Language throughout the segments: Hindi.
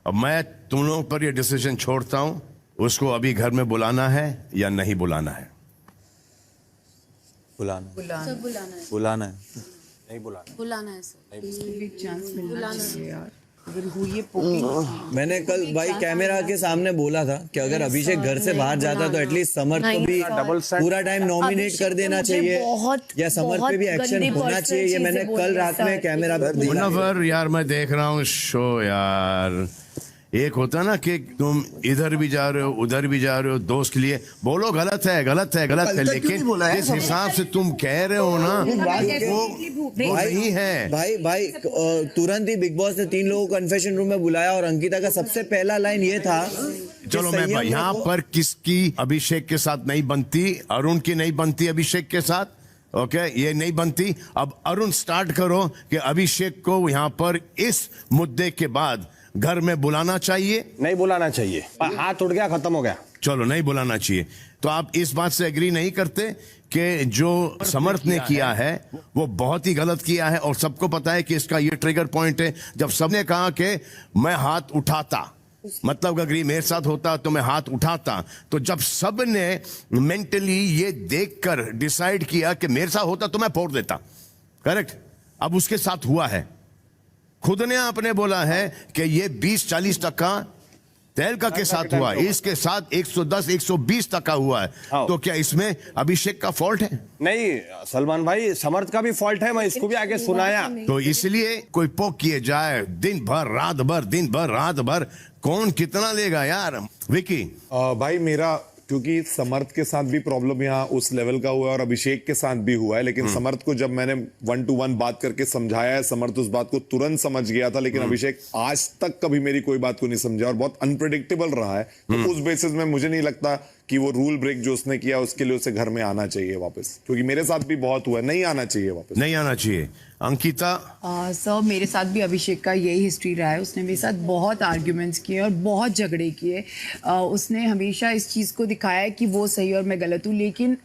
अब मैं तुम लोगों पर ये डिसीजन छोड़ता हूं, उसको अभी घर में बुलाना है या नहीं बुलाना है? बुलाना सर बुलाना है, बुलाना है नहीं बुलाना। बुलाना है सर। एक चांस मिलना चाहिए यार। अगर हुई है पोकिंग, मैंने कल भाई कैमरा के सामने बोला था कि अगर अभिषेक घर से बाहर जाता है तो एटलीस्ट समर्थ को भी पूरा टाइम नॉमिनेट कर देना चाहिए या समर्थ पे भी एक्शन होना चाहिए। ये मैंने कल रात में कैमरा पे मुनव्वर यार, मैं देख रहा हूँ शो यार। एक होता ना कि तुम इधर भी जा रहे हो उधर भी जा रहे हो, दोस्त के लिए बोलो गलत है गलत है गलत है, लेकिन जिस हिसाब से तुम कह रहे हो ना वो नहीं है। भाई तुरंत ही बिग बॉस ने 3 लोगों को कन्फेशन रूम में बुलाया और अंकिता का सबसे पहला लाइन ये था। चलो मैं यहाँ पर किसकी अभिषेक के साथ नहीं बनती, अरुण की नहीं बनती अभिषेक के साथ, ओके ये नहीं बनती। अब अरुण स्टार्ट करो कि अभिषेक को यहाँ पर इस मुद्दे के बाद घर में बुलाना चाहिए नहीं बुलाना चाहिए, हाथ उठ गया खत्म हो गया। चलो नहीं बुलाना चाहिए। तो आप इस बात से एग्री नहीं करते कि जो समर्थ ने किया है वो बहुत ही गलत किया है, और सबको पता है कि इसका ये ट्रिगर पॉइंट है जब सबने कहा कि मैं हाथ उठाता, मतलब अगर ये मेरे साथ होता तो मैं हाथ उठाता। तो जब सब ने मेंटली ये देखकर डिसाइड किया कि मेरे साथ होता तो मैं फोड़ देता, करेक्ट। अब उसके साथ हुआ है, खुद ने आपने बोला है कि ये 20-40% तहलका के साथ हुआ, इसके साथ 110-120% हुआ है। तो क्या इसमें अभिषेक का फॉल्ट है? नहीं सलमान भाई, समर्थ का भी फॉल्ट है, मैं इसको भी आगे सुनाया। तो इसलिए कोई पोक किए जाए दिन भर रात भर, दिन भर रात भर, कौन कितना लेगा यार। विकी भाई मेरा, क्योंकि समर्थ के साथ भी प्रॉब्लम यहाँ उस लेवल का हुआ है और अभिषेक के साथ भी हुआ है, लेकिन समर्थ को जब मैंने 1-to-1 बात करके समझाया है, समर्थ उस बात को तुरंत समझ गया था, लेकिन अभिषेक आज तक कभी मेरी कोई बात को नहीं समझा और बहुत अनप्रेडिक्टेबल रहा है। तो उस बेसिस में मुझे नहीं लगता कि वो रूल ब्रेक जो उसने किया उसके लिए उसे घर में आना चाहिए वापस, क्योंकि मेरे साथ भी बहुत हुआ है, नहीं आना चाहिए वापस, नहीं आना चाहिए। अंकिता सर मेरे साथ भी अभिषेक का यही हिस्ट्री रहा है। उसने मेरे साथ बहुत आर्ग्यूमेंट्स किए और बहुत झगड़े किए। उसने हमेशा इस चीज़ को दिखाया है कि वो सही और मैं गलत हूँ, लेकिन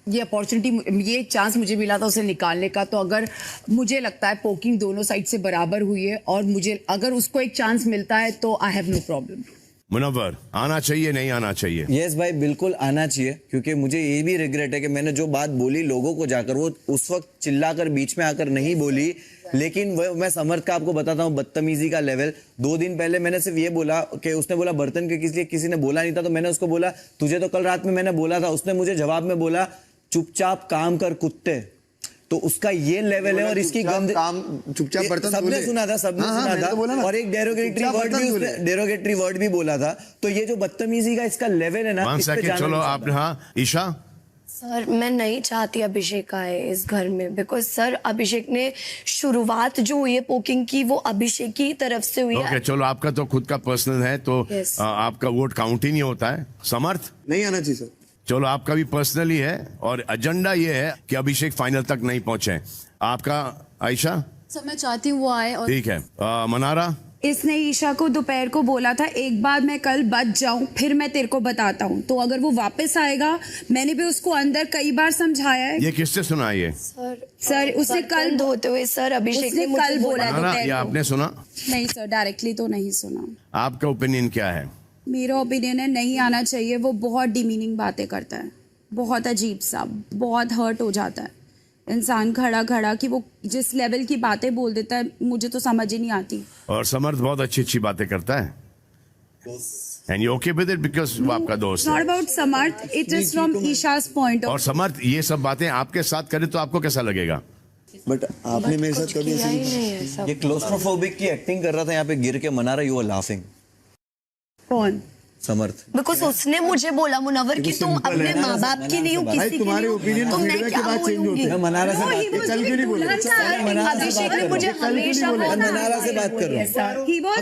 ये अपॉर्चुनिटी, ये चांस मुझे मिला था उसे निकालने का। तो अगर मुझे लगता है पोकिंग दोनों साइड से बराबर हुई है और मुझे अगर उसको एक चांस मिलता है तो I have no problem. Munawar आना चाहिए नहीं आना चाहिए? यस भाई बिल्कुल आना चाहिए, क्योंकि मुझे ये भी रिग्रेट है कि मैंने जो बात बोली लोगों को जाकर, वो उस वक्त चिल्लाकर बीच में आकर नहीं बोली। लेकिन मैं समर्थ का आपको बताता हूँ बदतमीजी का लेवल। 2 दिन पहले मैंने सिर्फ ये बोला कि उसने बोला बर्तन के किसी ने बोला नहीं था, तो मैंने उसको बोला तुझे तो कल रात में मैंने बोला था। उसने मुझे जवाब में बोला चुपचाप काम कर कुत्ते। तो उसका ये लेवल है और इसकी गंद चुपचाप बर्तन सबने सुना था, सबने सुना था। और एक डेरोगेटरी वर्ड भी बोला था। तो ये जो बदतमीजी का इसका लेवल है ना, चलो आपने, हाँ ईशा। सर मैं नहीं चाहती अभिषेक आए इस घर में, बिकॉज सर अभिषेक ने शुरुआत जो हुई है पोकिंग की वो अभिषेक की तरफ से हुई है। चलो आपका तो खुद का पर्सनल है, तो आपका वोट काउंट ही नहीं होता है। समर्थ नहीं आना चाहिए सर। चलो आपका भी पर्सनली है और एजेंडा ये है कि अभिषेक फाइनल तक नहीं पहुंचे। आपका आयशा? सर मैं चाहती हूँ वो आए। और ठीक है। मनारा? इसने ईशा को दोपहर को बोला था एक बार मैं कल बच जाऊं फिर मैं तेरे को बताता हूं, तो अगर वो वापस आएगा, मैंने भी उसको अंदर कई बार समझाया है। ये किससे सुना है ये? सर उसने कल धोते हुए सर अभिषेक ने कल बोला मनारा, ये आपने सुना? नहीं सर, डायरेक्टली तो नहीं सुना। आपका ओपिनियन क्या है? मेरा ओपिनियन है नहीं आना चाहिए। वो बहुत डिमीनिंग बातें करता है, बहुत अजीब सा, बहुत हर्ट हो जाता है इंसान खड़ा खड़ा कि वो जिस लेवल की बातें बोल देता है, मुझे तो समझ ही नहीं आती। और समर्थ बहुत अच्छी अच्छी बातें करता है। And you okay with it because वो आपका दोस्त है। Not about Samarth, it is from ईशा's point of। और समर्थ ये सब बातें आपके साथ करे तो आपको कैसा लगेगा? बट आपने मेरे साथ कभी ऐसी, ये क्लोस्ट्रोफोबिक की एक्टिंग कर रहा था यहाँ पे गिर के, मना रहा, यू आर लाफिंग। कौन? समर्थ। बिकॉज उसने मुझे बोला मुनव्वर कि तुम अपने माँ बाप की नहीं हो, किसी की नहीं हो, तो मैं क्या बोलूंगी। मनारा से कल क्यों नहीं बोल रहे? अभिषेक ने मुझे हमेशा मनारा से बात कर रहा हूँ।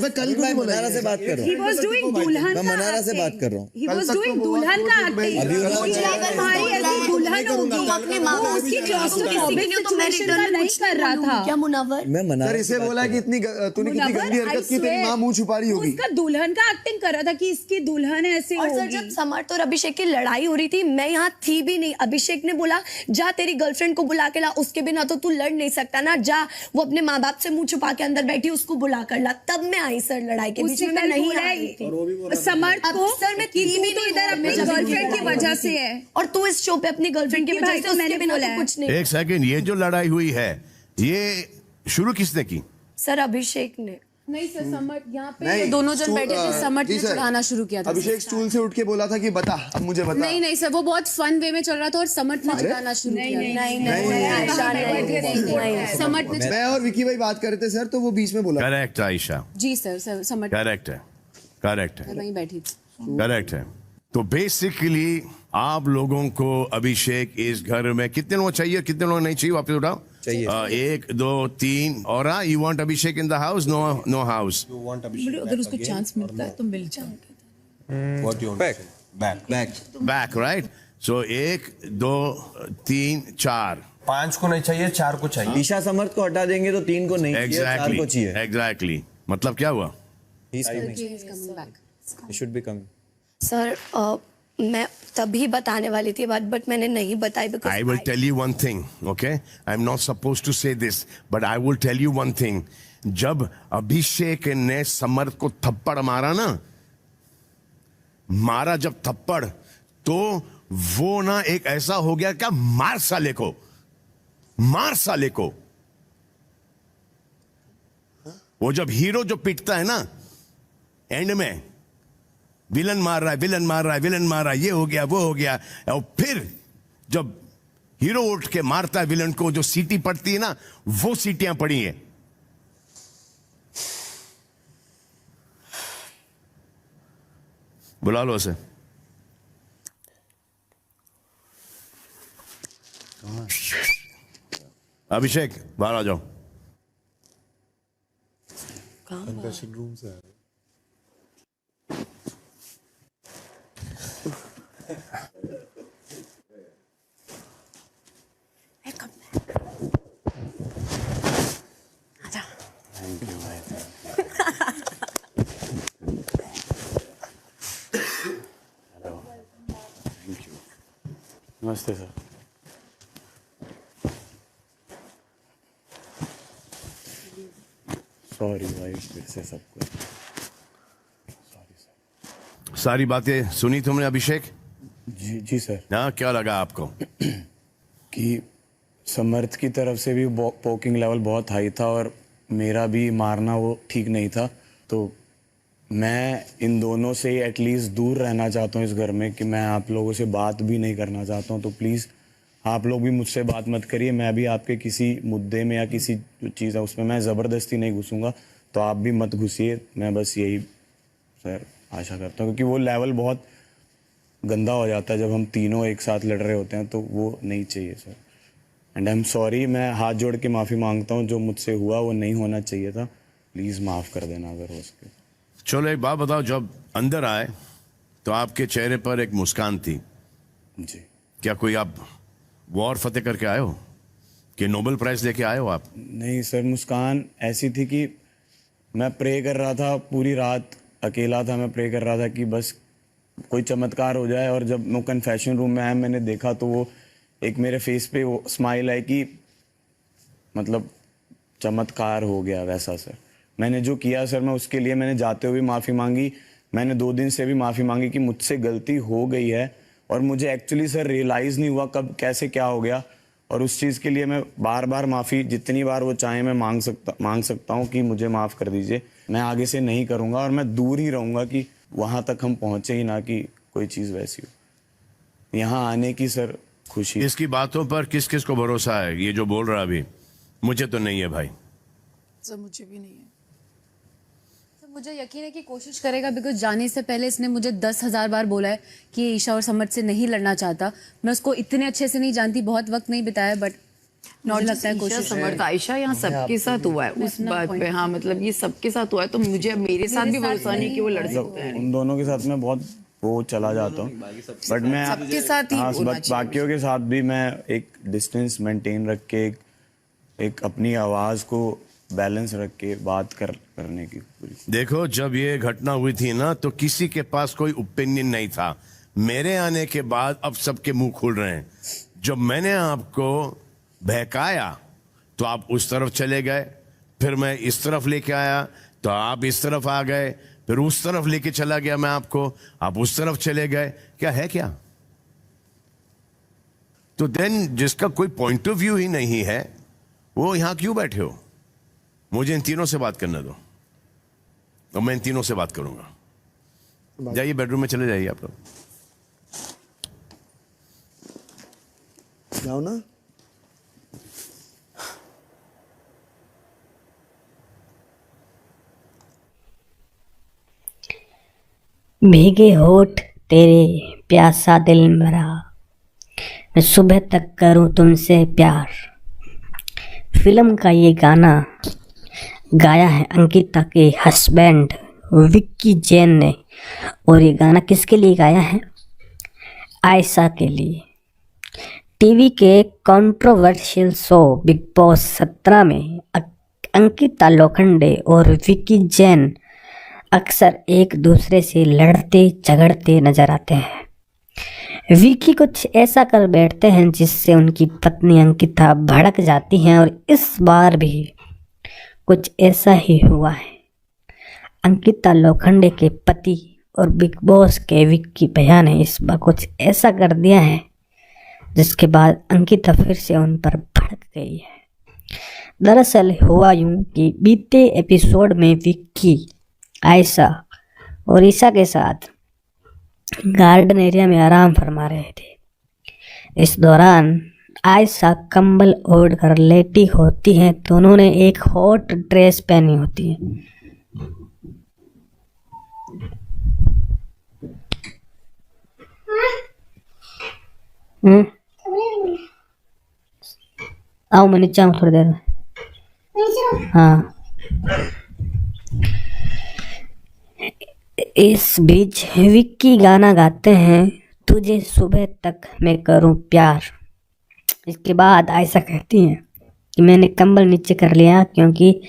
कल क्यों नहीं बोला? मनारा से बात कर रहा हूँ। He was doing दुल्हन मैं मनारा से बात कर रहा हूँ। He was doing दुल्हन का एक्टिंग। अगर हमारी ऐसी दुल्हन होगी, अपने माँ वो उसकी क्लॉस्ट्रोफोबिक सिचुएशन का नहीं कर रहा था। क्या मुनव्वर? मैं मनारा इसे बोला कि तूने कितनी गंदी हरकत की, तेरी माँ मुंह छुपा रही होगी। उसका दुल्हन का एक्टिंग कर रहा था कि इसकी दुल्हन ऐसे और सर होगी। जब समर्थ और अभिषेक की लड़ाई हो रही थी मैं यहाँ थी भी नहीं, अभिषेक ने बोला जा तेरी गर्लफ्रेंड को बुला के ला, उसके बिना तो तू लड़ नहीं सकता ना, जा वो अपने माँ बाप से मुंह छुपा के अंदर बैठी, उसको बुला कर ला, तब मैं आई सर लड़ाई के बीच उसने में, मैं कल नहीं बोला आई थी। समर्थ अब को सर मैं कि थी तू भी तो नहीं इधर हूँ, अपनी मैं गर्लफ्रेंड की नहीं वजह आई से थी। है। और तू इस शो पे अपनी गर्लफ्रेंड की विक्की वजह भाई से को मैंने उसके बिना बोला तो है। कुछ नहीं। एक सेकंड, ये जो लड़ाई हुई है ये शुरू किसने की? सर अभिषेक ने। नहीं सर, समर्थ यहाँ पे नहीं, दोनों जन स्टूल- बैठे थे, समर्थ जी ने सर। चढ़ाना शुरू किया था। अभिषेक स्टूल से उठ के बोला था कि बता, अब मुझे बता। नहीं नहीं सर, वो बहुत फन वे में चल रहा था और समर्थ ने चढ़ाना शुरू किया। नहीं आयशा नहीं। समर्थ ने मैं और विकी भाई बात कर रहे थे सर, तो वो बीच में बोला। करेक्ट आयशा, जी सर, समर्थ करेक्ट है, करेक्ट है, वहीं बैठी थी। करेक्ट है। तो बेसिकली आप लोगों को अभिषेक इस घर में कितने लोग चाहिए, कितने लोग नहीं चाहिए, वापस उठाओ। चाहिए। 1 2 3 और you want Abhishek in the house? No house. अगर उसको चांस मिलता है तो मिल जाए। Back right. सो 1 2 3 4 5 को नहीं चाहिए, 4 को चाहिए। ईशा समर्थ को हटा देंगे तो 3 को नहीं चाहिए, 4 को चाहिए। एग्जैक्टली मतलब क्या हुआ? Should be coming. सर मैं तभी बताने वाली थी बात, बट मैंने नहीं बताई because I will tell you one thing, okay? I'm not supposed to say this, but I will tell you one thing. जब अभिषेक ने समर्थ को थप्पड़ मारा ना, मारा जब थप्पड़, तो वो ना एक ऐसा हो गया क्या, मार साले को, मार साले को। वो जब हीरो जो पिटता है ना एंड में, विलन मार रहा है, विलन मार रहा है, विलन मार रहा है, ये हो गया वो हो गया, और फिर जब हीरो उठ के मारता है विलन को, जो सीटी पड़ती है ना, वो सीटियां पड़ी हैं। बुला लो उसे। अभिषेक बाहर आ जाओ। कन्फेशन रूम से आ रहे। नमस्ते सर। सॉरी भाई फिर से सब कुछ। Sorry sir. सारी बातें सुनी तुमने अभिषेक? जी सर। हाँ, क्या लगा आपको? कि समर्थ की तरफ से भी पोकिंग लेवल बहुत हाई था और मेरा भी मारना वो ठीक नहीं था, तो मैं इन दोनों से एटलीस्ट दूर रहना चाहता हूँ इस घर में, कि मैं आप लोगों से बात भी नहीं करना चाहता हूँ। तो प्लीज़ आप लोग भी मुझसे बात मत करिए, मैं भी आपके किसी मुद्दे में या किसी चीज़ है उसमें मैं ज़बरदस्ती नहीं घुसूंगा, तो आप भी मत घुसिए। मैं बस यही सर आशा करता हूँ, क्योंकि वो लेवल बहुत गंदा हो जाता है जब हम तीनों एक साथ लड़ रहे होते हैं, तो वो नहीं चाहिए sir. And I am sorry, मैं हाथ जोड़ के माफ़ी मांगता हूँ, जो मुझसे हुआ वो नहीं होना चाहिए था, प्लीज़ माफ़ कर देना अगर हो सके। चलो एक बात बताओ, जब अंदर आए तो आपके चेहरे पर एक मुस्कान थी। जी। क्या कोई आप वॉर फतेह करके आए हो कि नोबेल प्राइज लेके आए हो आप? नहीं सर, मुस्कान ऐसी थी कि मैं प्रे कर रहा था, पूरी रात अकेला था, मैं प्रे कर रहा था कि बस कोई चमत्कार हो जाए। और जब मैं कन्फेशन रूम में आया, मैंने देखा तो वो एक मेरे फेस पे वो स्माइल आई कि मतलब चमत्कार हो गया वैसा सर। मैंने जो किया सर, मैं उसके लिए मैंने जाते हुए माफ़ी मांगी, मैंने 2 दिन से भी माफ़ी मांगी कि मुझसे गलती हो गई है, और मुझे एक्चुअली सर रियलाइज़ नहीं हुआ कब कैसे क्या हो गया, और उस चीज़ के लिए मैं बार बार माफ़ी, जितनी बार वो चाहे मैं मांग सकता हूँ कि मुझे माफ़ कर दीजिए। मैं आगे से नहीं करूँगा और मैं दूर ही रहूँगा कि वहाँ तक हम पहुँचे ही ना कि कोई चीज़ वैसी हो। यहाँ आने की सर खुशी। इसकी बातों पर किस किस को भरोसा है? ये जो बोल रहा अभी, मुझे तो नहीं है भाई। सर मुझे भी नहीं है। सर मुझे यकीन है कि कोशिश करेगा, बिकॉज जाने से पहले इसने मुझे 10,000 बार बोला है कि ये ईशा और समर्थ से नहीं लड़ना चाहता। मैं उसको इतने अच्छे से नहीं जानती, बहुत वक्त नहीं बिताया, बट मुझे लगता है कोशिश समर्थ आयशा यहाँ सबके साथ हुआ है उस बात पे। हाँ मतलब ये सबके साथ हुआ है, तो मुझे मेरे साथ भी भरोसा नहीं कि वो लड़ सकते हैं। उन दोनों के साथ मैं बहुत वो चला जाता हूँ, बट मैं सबके साथ ही हाँ, होना चाहिए। बाकियों के साथ भी मैं एक डिस्टेंस मेंटेन रख के एक अपनी आवाज़ को बैलेंस रख के बात करने की पूरी। देखो, जब ये घटना हुई थी ना, तो किसी के पास कोई ओपिनियन नहीं था। मेरे आने के बाद अब सबके मुंह खुल रहे हैं। जब मैंने आपको बहकाया तो आप उस तरफ चले गए, फिर मैं इस तरफ लेके आया तो आप इस तरफ आ गए, फिर उस तरफ लेके चला गया मैं आपको, आप उस तरफ चले गए। क्या है क्या? तो देन जिसका कोई पॉइंट ऑफ व्यू ही नहीं है वो यहां क्यों बैठे हो? मुझे इन तीनों से बात करने दो और मैं इन तीनों से बात करूंगा। जाइए बेडरूम में चले जाइए आप लोग। जाओ ना। भीगे होठ तेरे प्यासा दिल मेरा, मैं सुबह तक करूं तुमसे प्यार। फिल्म का ये गाना गाया है अंकिता के हस्बैंड विक्की जैन ने, और ये गाना किसके लिए गाया है? आयशा के लिए। टीवी के कंट्रोवर्शियल शो बिग बॉस 17 में अंकिता लोखंडे और विक्की जैन अक्सर एक दूसरे से लड़ते झगड़ते नजर आते हैं। विक्की कुछ ऐसा कर बैठते हैं जिससे उनकी पत्नी अंकिता भड़क जाती हैं, और इस बार भी कुछ ऐसा ही हुआ है। अंकिता लोखंडे के पति और बिग बॉस के विक्की भैया ने इस बार कुछ ऐसा कर दिया है जिसके बाद अंकिता फिर से उन पर भड़क गई है। दरअसल हुआ यूं कि बीते एपिसोड में विक्की आयशा और ईशा के साथ गार्डन एरिया में आराम फरमा रहे थे। इस दौरान आयशा कंबल ओढ़ कर लेटी होती है तो उन्होंने एक हॉट ड्रेस पहनी होती है। आओ मैं नीचे आऊँ थोड़ी देर में। हाँ, इस बीच विक्की गाना गाते हैं तुझे सुबह तक मैं करूं प्यार। इसके बाद आयशा कहती हैं कि मैंने कंबल नीचे कर लिया क्योंकि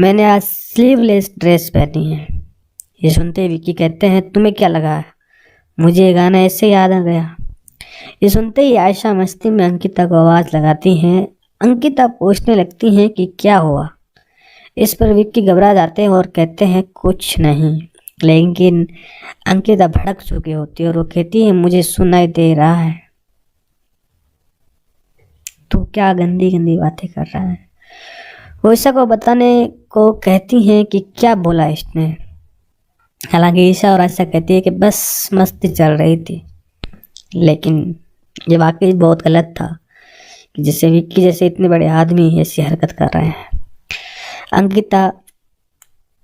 मैंने आज स्लीवलेस ड्रेस पहनी है। ये सुनते ही विक्की कहते हैं तुम्हें क्या लगा, मुझे ये गाना ऐसे याद आ गया। ये सुनते ही आयशा मस्ती में अंकिता को आवाज़ लगाती हैं। अंकिता पूछने लगती हैं कि क्या हुआ। इस पर विक्की घबरा जाते हैं और कहते हैं कुछ नहीं, लेकिन अंकिता भड़क चुकी होती है और वो कहती है मुझे सुनाई दे रहा है। तो क्या गंदी गंदी बातें कर रहा है। वो ईशा को बताने को कहती हैं कि क्या बोला इसने। हालांकि ईशा और आयशा कहती है कि बस मस्ती चल रही थी, लेकिन ये वाकई बहुत गलत था कि जैसे विक्की जैसे इतने बड़े आदमी ऐसी हरकत कर रहे हैं। अंकिता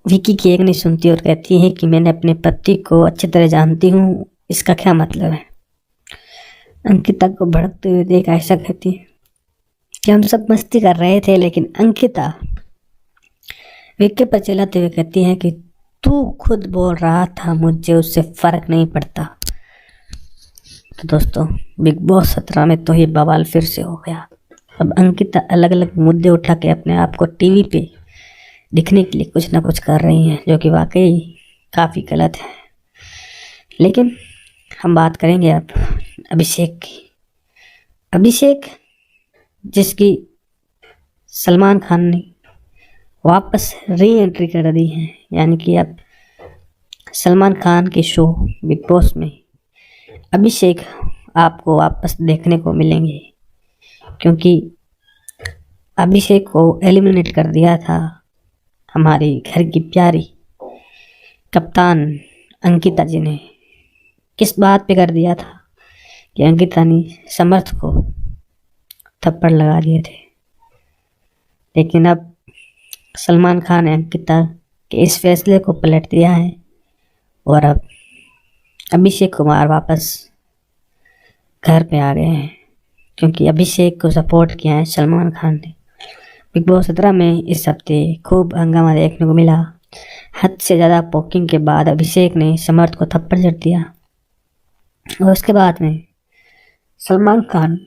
विक्की की एक नहीं सुनती और कहती है कि मैंने अपने पति को अच्छी तरह जानती हूँ, इसका क्या मतलब है। अंकिता को भड़कते हुए देख आयशा कहती है कि हम सब मस्ती कर रहे थे, लेकिन अंकिता विक्की पर चिल्लाते हुए कहती है कि तू खुद बोल रहा था मुझे उससे फर्क नहीं पड़ता। तो दोस्तों, बिग बॉस 17 में तो ये बवाल फिर से हो गया। अब अंकिता अलग अलग मुद्दे उठा के अपने आप को टीवी पे दिखने के लिए कुछ ना कुछ कर रही हैं, जो कि वाकई काफ़ी गलत है। लेकिन हम बात करेंगे अब अभिषेक की। अभिषेक जिसकी सलमान खान ने वापस री एंट्री कर दी है, यानी कि अब सलमान खान के शो बिग बॉस में अभिषेक आपको वापस देखने को मिलेंगे, क्योंकि अभिषेक को एलिमिनेट कर दिया था हमारी घर की प्यारी कप्तान अंकिता जी ने। किस बात पे कर दिया था कि अंकिता ने समर्थ को थप्पड़ लगा दिए थे, लेकिन अब सलमान खान ने अंकिता के इस फैसले को पलट दिया है और अब अभिषेक कुमार वापस घर पे आ गए हैं, क्योंकि अभिषेक को सपोर्ट किया है सलमान खान ने। बिग बॉस 17 में इस हफ्ते खूब हंगामा देखने को मिला। हद से ज़्यादा पोकिंग के बाद अभिषेक ने समर्थ को थप्पड़ जड़ दिया और उसके बाद में सलमान खान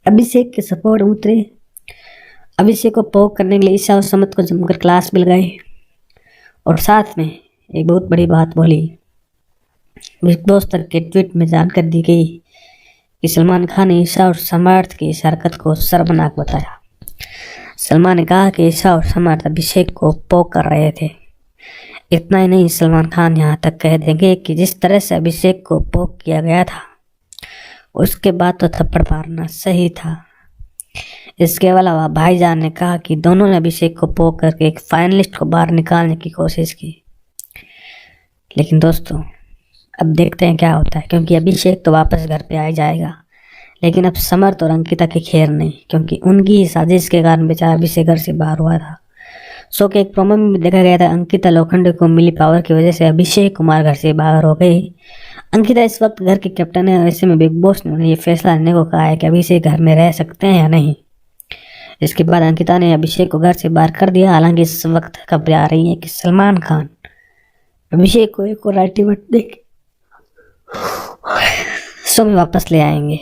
अभिषेक के सपोर्ट उतरे। अभिषेक को पोक करने के लिए ईशा और समत को जमकर क्लास मिल गए और साथ में एक बहुत बड़ी बात बोली। बिग बॉस तक के ट्वीट में जानकारी दी गई कि सलमान खान ने ईशा और समर्थ की इस हरकत को शर्मनाक बताया। सलमान ने कहा कि ईशा और समर्थ अभिषेक को पोक कर रहे थे। इतना ही नहीं, सलमान खान यहाँ तक कह देंगे कि जिस तरह से अभिषेक को पोक किया गया था उसके बाद तो थप्पड़ मारना सही था। इसके अलावा भाईजान ने कहा कि दोनों ने अभिषेक को पोक करके एक फाइनलिस्ट को बाहर निकालने की कोशिश की। लेकिन दोस्तों अब देखते हैं क्या होता है, क्योंकि अभिषेक तो वापस घर पे आ जाएगा, लेकिन अब समर्थ और अंकिता की खैर नहीं, क्योंकि उनकी ही साजिश के कारण बेचारा अभिषेक घर से बाहर हुआ था। शो के एक प्रोमो में देखा गया था अंकिता लोखंडे को मिली पावर की वजह से अभिषेक कुमार घर से बाहर हो गई। अंकिता इस वक्त घर के कैप्टन है, ऐसे में बिग बॉस ने उन्हें ये फैसला लेने को कहा है कि अभिषेक घर में रह सकते हैं या नहीं। इसके बाद अंकिता ने अभिषेक को घर से बाहर कर दिया। हालांकि इस वक्त खबरें आ रही हैं कि सलमान खान अभिषेक को एक और अल्टीमेट देके शो में वापस ले आएंगे।